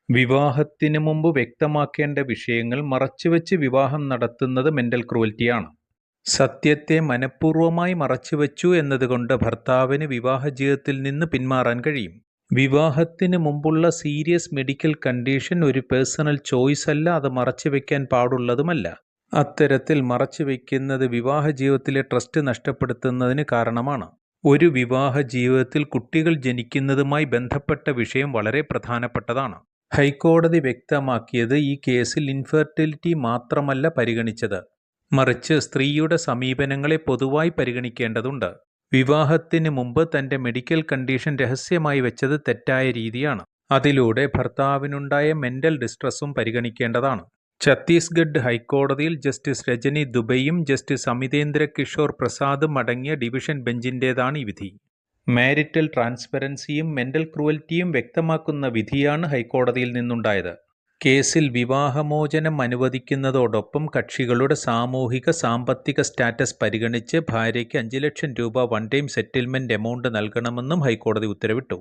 വിവാഹത്തിന് മുമ്പ് വ്യക്തമാക്കേണ്ട വിഷയങ്ങൾ മറച്ചുവെച്ച് വിവാഹം നടത്തുന്നത് മെന്റൽ ക്രൂവൽറ്റിയാണ്. സത്യത്തെ മനഃപൂർവ്വമായി മറച്ചുവെച്ചു എന്നതുകൊണ്ട് ഭർത്താവിന് വിവാഹജീവിതത്തിൽ നിന്ന് പിന്മാറാൻ കഴിയും. വിവാഹത്തിന് മുമ്പുള്ള സീരിയസ് മെഡിക്കൽ കണ്ടീഷൻ ഒരു പേഴ്സണൽ ചോയ്സ് അല്ല, അത് മറച്ചുവെക്കാൻ പാടുള്ളതുമല്ല. അത്തരത്തിൽ മറച്ചുവെക്കുന്നത് വിവാഹജീവിതത്തിലെ ട്രസ്റ്റ് നഷ്ടപ്പെടുത്തുന്നതിന് കാരണമാണ്. ഒരു വിവാഹ ജീവിതത്തിൽ കുട്ടികൾ ജനിക്കുന്നതുമായി ബന്ധപ്പെട്ട വിഷയം വളരെ പ്രധാനപ്പെട്ടതാണ്. ഹൈക്കോടതി വ്യക്തമാക്കിയത് ഈ കേസിൽ ഇൻഫെർട്ടിലിറ്റി മാത്രമല്ല പരിഗണിച്ചത്, മറിച്ച് സ്ത്രീയുടെ സമീപനങ്ങളെ പൊതുവായി പരിഗണിക്കേണ്ടതുണ്ട്. വിവാഹത്തിന് മുമ്പ് തന്റെ മെഡിക്കൽ കണ്ടീഷൻ രഹസ്യമായി വെച്ചത് തെറ്റായ രീതിയാണ്. അതിലൂടെ ഭർത്താവിനുണ്ടായ മെന്റൽ ഡിസ്ട്രസ്സും പരിഗണിക്കേണ്ടതാണ്. ഛത്തീസ്ഗഡ് ഹൈക്കോടതിയിൽ ജസ്റ്റിസ് രജനി ദുബെയും ജസ്റ്റിസ് അമിതേന്ദ്ര കിഷോർ പ്രസാദും അടങ്ങിയ ഡിവിഷൻ ബെഞ്ചിന്റേതാണ് ഈ വിധി. മാരിറ്റൽ ട്രാൻസ്പെറൻസിയും മെന്റൽ ക്രൂവൽറ്റിയും വ്യക്തമാക്കുന്ന വിധിയാണ് ഹൈക്കോടതിയിൽ നിന്നുണ്ടായത്. കേസിൽ വിവാഹമോചനം അനുവദിക്കുന്നതോടൊപ്പം കക്ഷികളുടെ സാമൂഹിക സാമ്പത്തിക സ്റ്റാറ്റസ് പരിഗണിച്ച് ഭാര്യയ്ക്ക് 5 ലക്ഷം രൂപ വൺ ടൈം സെറ്റിൽമെന്റ് എമൗണ്ട് നൽകണമെന്നും ഹൈക്കോടതി ഉത്തരവിട്ടു.